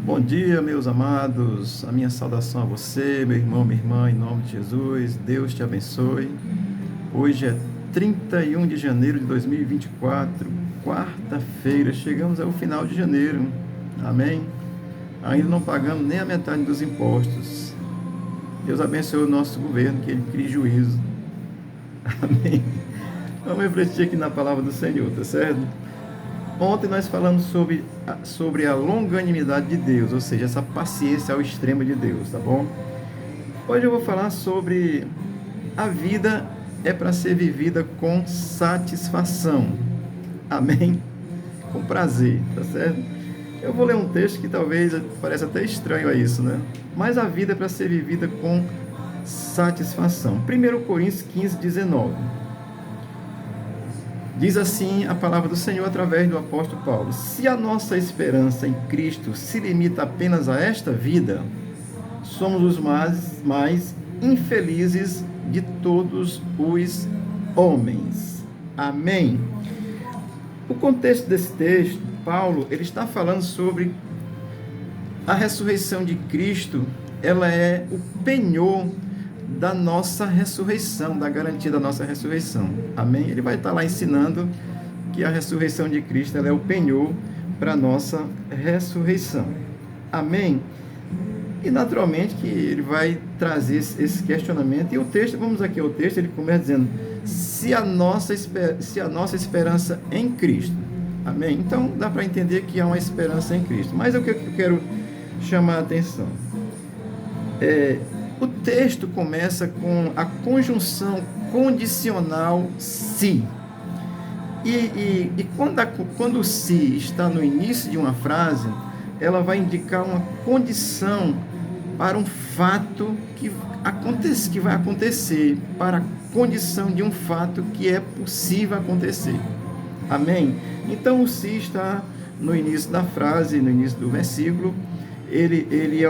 Bom dia, meus amados. A minha saudação a você, meu irmão, minha irmã, em nome de Jesus. Deus te abençoe. Hoje é 31 de janeiro de 2024, quarta-feira. Chegamos ao final de janeiro. Amém? Ainda não pagamos nem a metade dos impostos. Deus abençoe o nosso governo, que ele crie juízo. Amém? Vamos refletir aqui na palavra do Senhor, tá certo? Ontem nós falamos sobre a longanimidade de Deus, ou seja, essa paciência ao extremo de Deus, tá bom? Hoje eu vou falar sobre a vida é para ser vivida com satisfação. Amém? Com prazer, tá certo? Eu vou ler um texto que talvez pareça até estranho a isso, né? Mas a vida é para ser vivida com satisfação. 1 Coríntios 15, 19. Diz assim a palavra do Senhor através do apóstolo Paulo: se a nossa esperança em Cristo se limita apenas a esta vida, somos os mais infelizes de todos os homens. Amém? O contexto desse texto, Paulo, ele está falando sobre a ressurreição de Cristo. Ela é o penhor da nossa ressurreição, da garantia da nossa ressurreição. Amém? Ele vai estar lá ensinando que a ressurreição de Cristo ela é o penhor para a nossa ressurreição. Amém? E naturalmente que ele vai trazer esse questionamento. E o texto, vamos aqui ao texto, ele começa dizendo: se a nossa esperança em Cristo. Amém? Então dá para entender que há uma esperança em Cristo. Mas o que eu quero chamar a atenção o texto começa com a conjunção condicional se. E quando o se está no início de uma frase, ela vai indicar uma condição para um fato que vai acontecer, para a condição de um fato que é possível acontecer. Amém? Então o se está no início da frase, no início do versículo. Ele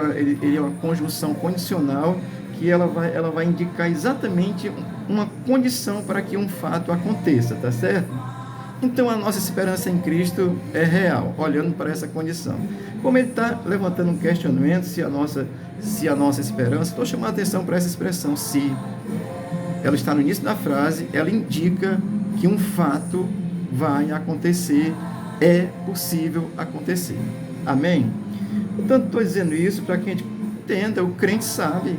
é uma conjunção condicional que ela vai indicar exatamente uma condição para que um fato aconteça, tá certo? Então a nossa esperança em Cristo é real, olhando para essa condição. Como ele está levantando um questionamento, se a nossa esperança, estou chamando a atenção para essa expressão, se. Ela está no início da frase, ela indica que um fato vai acontecer, é possível acontecer. Amém? Portanto, estou dizendo isso para que a gente entenda, o crente sabe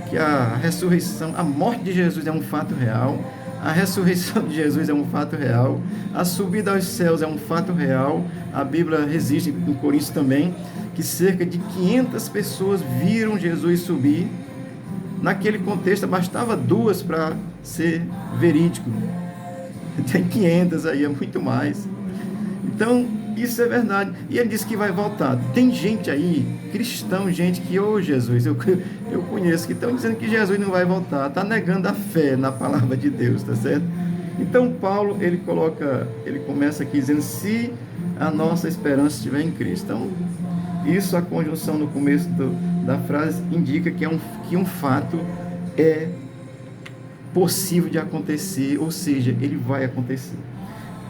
que a ressurreição, a morte de Jesus é um fato real, a ressurreição de Jesus é um fato real, a subida aos céus é um fato real. A Bíblia registra em Coríntios também que cerca de 500 pessoas viram Jesus subir. Naquele contexto, bastava 2 para ser verídico. Tem 500 aí, é muito mais. Então, isso é verdade. E ele disse que vai voltar. Tem gente aí, cristão, gente que, Jesus, eu conheço, que estão dizendo que Jesus não vai voltar. Está negando a fé na palavra de Deus, tá certo? Então, Paulo, ele começa aqui dizendo, se a nossa esperança estiver em Cristo. Então, isso, a conjunção no começo da frase, indica que um fato é possível de acontecer, ou seja, ele vai acontecer.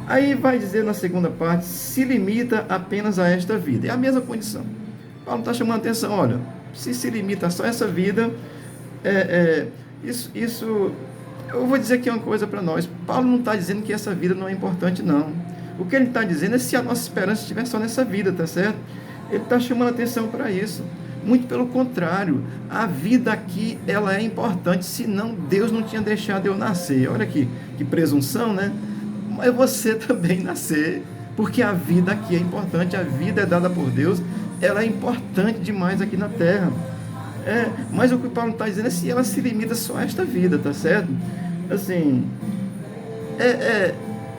Aí vai dizer na segunda parte, se limita apenas a esta vida. É a mesma condição. Paulo está chamando a atenção, olha, se limita só a essa vida, isso, eu vou dizer aqui uma coisa para nós. Paulo não está dizendo que essa vida não é importante, não. O que ele está dizendo é se a nossa esperança estiver só nessa vida, tá certo? Ele está chamando a atenção para isso. Muito pelo contrário, a vida aqui, ela é importante, senão Deus não tinha deixado eu nascer. Olha aqui, que presunção, né? Mas você também nascer, porque a vida aqui é importante, a vida é dada por Deus, ela é importante demais aqui na terra. Mas o que o Paulo está dizendo é se ela se limita só a esta vida, tá certo? Assim,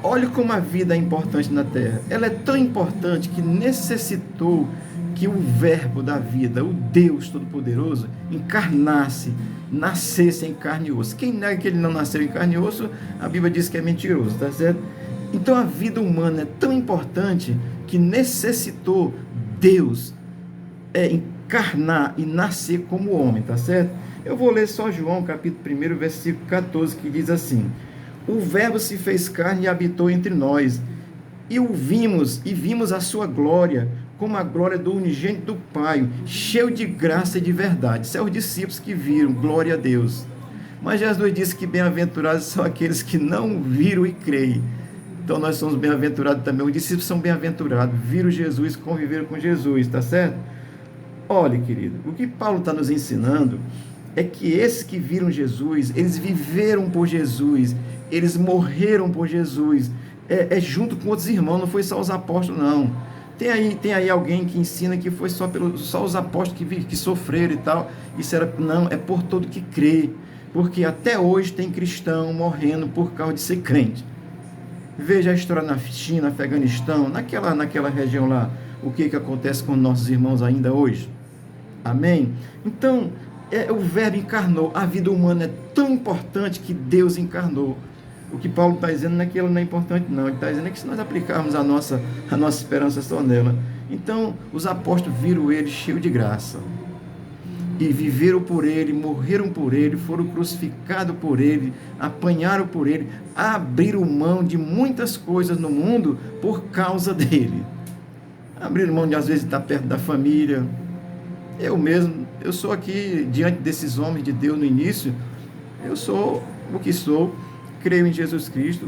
olhe como a vida é importante na terra. Ela é tão importante que necessitou que o verbo da vida, o Deus Todo-Poderoso, encarnasse, nascesse em carne e osso. Quem nega que ele não nasceu em carne e osso, a Bíblia diz que é mentiroso, tá certo? Então a vida humana é tão importante que necessitou Deus encarnar e nascer como homem, tá certo? Eu vou ler só João, capítulo 1, versículo 14, que diz assim: o verbo se fez carne e habitou entre nós, e vimos a sua glória, como a glória do unigênito do Pai, cheio de graça e de verdade. São os discípulos que viram, glória a Deus. Mas Jesus disse que bem-aventurados são aqueles que não viram e creem. Então nós somos bem-aventurados também. Os discípulos são bem-aventurados, viram Jesus, conviveram com Jesus, tá certo? Olha, querido, o que Paulo está nos ensinando é que esses que viram Jesus, eles viveram por Jesus, eles morreram por Jesus, junto com outros irmãos, não foi só os apóstolos, não. Tem aí alguém que ensina que foi só os apóstolos que sofreram e tal. Não, é por todo que crê. Porque até hoje tem cristão morrendo por causa de ser crente. Veja a história na China, Afeganistão, naquela região lá, o que acontece com nossos irmãos ainda hoje. Amém? Então, o Verbo encarnou. A vida humana é tão importante que Deus encarnou. O que Paulo está dizendo não é que ela não é importante, não. Ele está dizendo que se nós aplicarmos a nossa esperança só nela. Então, os apóstolos viram ele cheio de graça. E viveram por ele, morreram por ele, foram crucificados por ele, apanharam por ele, abriram mão de muitas coisas no mundo por causa dele. Abriram mão de, às vezes, estar perto da família. Eu sou aqui, diante desses homens de Deus no início, eu sou o que sou. Creio em Jesus Cristo,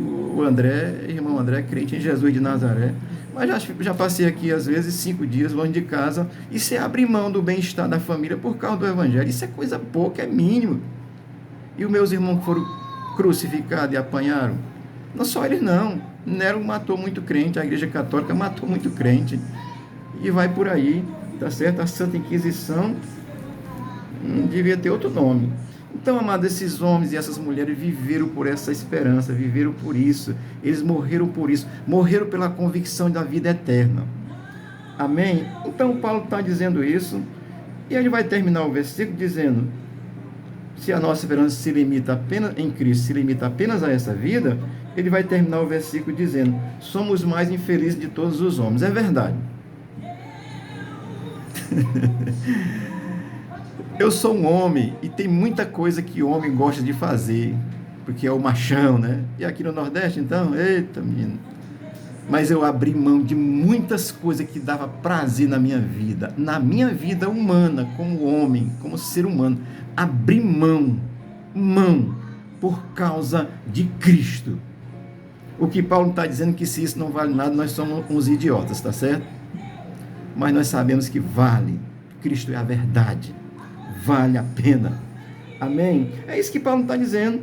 irmão André, crente em Jesus de Nazaré, mas já passei aqui às vezes 5 dias longe de casa, e você abre mão do bem-estar da família por causa do Evangelho, isso é coisa pouca, é mínimo. E os meus irmãos que foram crucificados e apanharam, não só eles não, Nero matou muito crente, a Igreja Católica matou muito crente, e vai por aí, tá certo? A Santa Inquisição devia ter outro nome. Então, amados, esses homens e essas mulheres viveram por essa esperança, viveram por isso, eles morreram por isso, morreram pela convicção da vida eterna. Amém? Então, Paulo está dizendo isso, e ele vai terminar o versículo dizendo, se a nossa esperança se limita apenas em Cristo, se limita apenas a essa vida, ele vai terminar o versículo dizendo, somos mais infelizes de todos os homens. É verdade. Eu sou um homem e tem muita coisa que o homem gosta de fazer, porque é o machão, né? E aqui no Nordeste, então, eita, menino. Mas eu abri mão de muitas coisas que dava prazer na minha vida humana, como homem, como ser humano. Abri mão, por causa de Cristo. O que Paulo está dizendo que se isso não vale nada, nós somos uns idiotas, tá certo? Mas nós sabemos que vale. Cristo é a verdade. Vale a pena. Amém? É isso que Paulo está dizendo.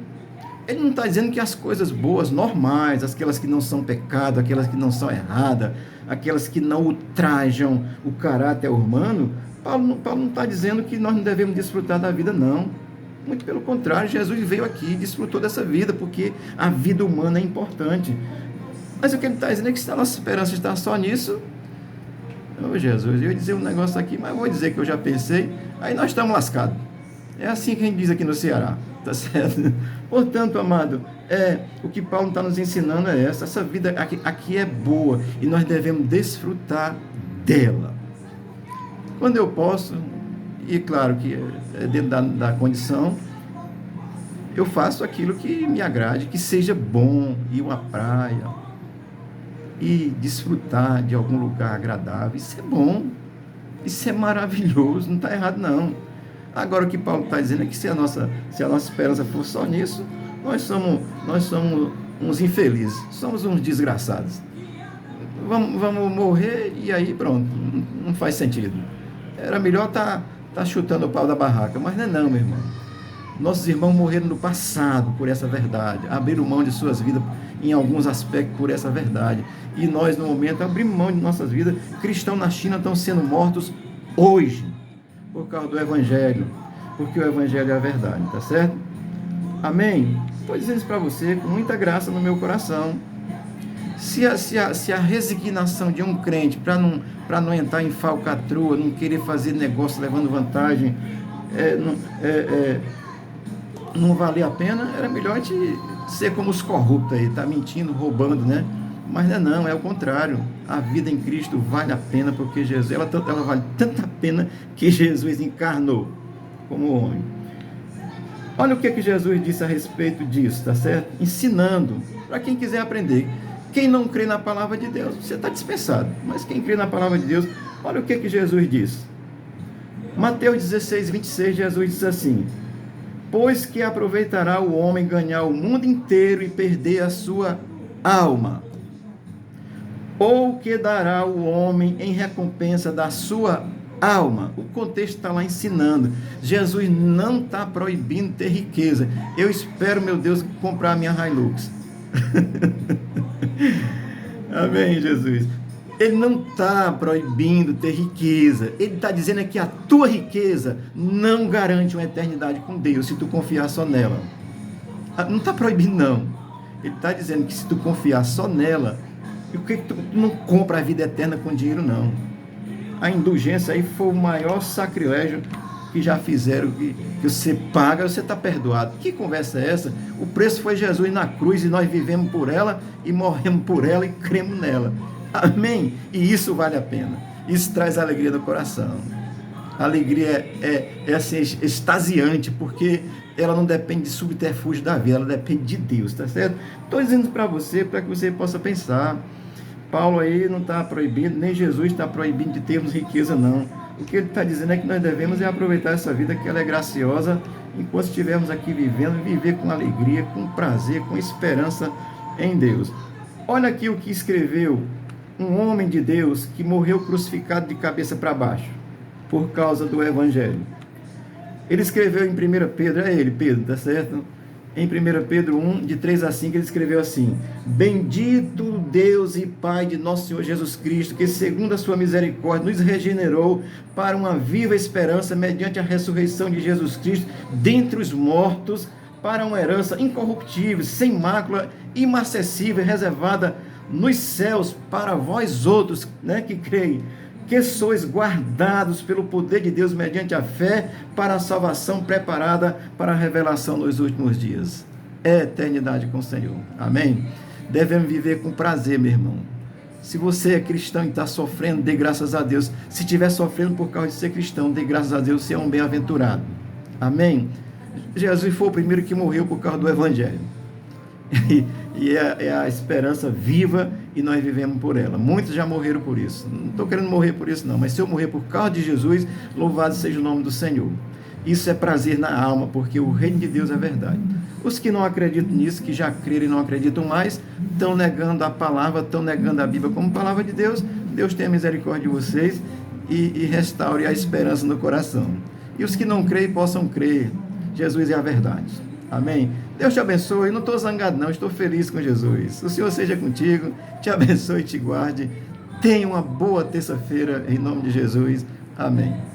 Ele não está dizendo que as coisas boas, normais, aquelas que não são pecado, aquelas que não são erradas, aquelas que não ultrajam o caráter humano, Paulo não está dizendo que nós não devemos desfrutar da vida, não. Muito pelo contrário, Jesus veio aqui e desfrutou dessa vida, porque a vida humana é importante. Mas o que ele está dizendo é que se a nossa esperança está só nisso, Jesus, eu ia dizer um negócio aqui, mas vou dizer que eu já pensei, aí nós estamos lascados. É assim que a gente diz aqui no Ceará, tá certo? Portanto, amado, o que Paulo está nos ensinando é essa vida aqui é boa e nós devemos desfrutar dela. Quando eu posso, e claro que é dentro da condição, eu faço aquilo que me agrade, que seja bom, ir uma praia, e desfrutar de algum lugar agradável, isso é bom, isso é maravilhoso, não está errado não. Agora o que Paulo está dizendo é que se a nossa esperança for só nisso, nós somos uns infelizes, somos uns desgraçados. Vamos morrer e aí pronto, não faz sentido. Era melhor tá chutando o pau da barraca, mas não, meu irmão. Nossos irmãos morreram no passado por essa verdade, abriram mão de suas vidas em alguns aspectos por essa verdade. E nós, no momento, abrimos mão de nossas vidas. Cristãos na China estão sendo mortos hoje, por causa do Evangelho, porque o Evangelho é a verdade, tá certo? Amém? Estou dizendo isso para você com muita graça no meu coração. Se a resignação de um crente para não entrar em falcatrua, não querer fazer negócio levando vantagem, não valer a pena, era melhor de ser como os corruptos aí, tá mentindo, roubando, né? Mas não é o contrário. A vida em Cristo vale a pena, porque Jesus, ela vale tanta pena que Jesus encarnou como homem. Olha o que Jesus disse a respeito disso, tá certo? Ensinando, para quem quiser aprender. Quem não crê na palavra de Deus, você está dispensado. Mas quem crê na palavra de Deus, Olha o que Jesus diz. Mateus 16, 26, Jesus diz assim: pois que aproveitará o homem ganhar o mundo inteiro e perder a sua alma? Ou que dará o homem em recompensa da sua alma? O contexto está lá ensinando. Jesus não está proibindo ter riqueza. Eu espero, meu Deus, comprar a minha Hilux. Amém, Jesus. Ele não está proibindo ter riqueza. Ele está dizendo que a tua riqueza não garante uma eternidade com Deus, se tu confiar só nela. Não está proibindo, não. Ele está dizendo que se tu confiar só nela, por que tu não compra a vida eterna com dinheiro, não? A indulgência aí foi o maior sacrilégio que já fizeram, que você paga, você está perdoado. Que conversa é essa? O preço foi Jesus na cruz e nós vivemos por ela e morremos por ela e cremos nela. Amém? E isso vale a pena. Isso traz alegria no coração. A alegria é assim, extasiante, porque ela não depende de subterfúgio da vida, ela depende de Deus, tá certo? Estou dizendo para você, para que você possa pensar. Paulo aí não está proibindo, nem Jesus está proibindo de termos riqueza, não. O que ele está dizendo é que nós devemos aproveitar essa vida, que ela é graciosa, enquanto estivermos aqui vivendo, viver com alegria, com prazer, com esperança em Deus. Olha aqui o que escreveu um homem de Deus que morreu crucificado de cabeça para baixo, por causa do Evangelho. Ele escreveu em 1 Pedro, é ele, Pedro, tá certo? Em 1 Pedro 1, de 3 a 5, ele escreveu assim: bendito Deus e Pai de nosso Senhor Jesus Cristo, que segundo a sua misericórdia nos regenerou para uma viva esperança mediante a ressurreição de Jesus Cristo dentre os mortos, para uma herança incorruptível, sem mácula, inacessível, reservada nos céus para vós outros, né, que creem, que sois guardados pelo poder de Deus mediante a fé para a salvação preparada para a revelação nos últimos dias. É eternidade com o Senhor. Amém? Devemos viver com prazer, meu irmão. Se você é cristão e está sofrendo, dê graças a Deus. Se estiver sofrendo por causa de ser cristão, dê graças a Deus, você é um bem-aventurado. Amém? Jesus foi o primeiro que morreu por causa do Evangelho. E é a esperança viva e nós vivemos por ela. Muitos já morreram por isso. Não estou querendo morrer por isso, não. Mas se eu morrer por causa de Jesus, louvado seja o nome do Senhor. Isso é prazer na alma, porque o reino de Deus é verdade. Os que não acreditam nisso, que já creram e não acreditam mais, estão negando a palavra, estão negando a Bíblia como palavra de Deus. Deus tenha misericórdia de vocês e restaure a esperança no coração. E os que não creem possam crer. Jesus é a verdade. Amém? Deus te abençoe. Não estou zangado, não. Estou feliz com Jesus. O Senhor seja contigo. Te abençoe e te guarde. Tenha uma boa terça-feira, em nome de Jesus. Amém.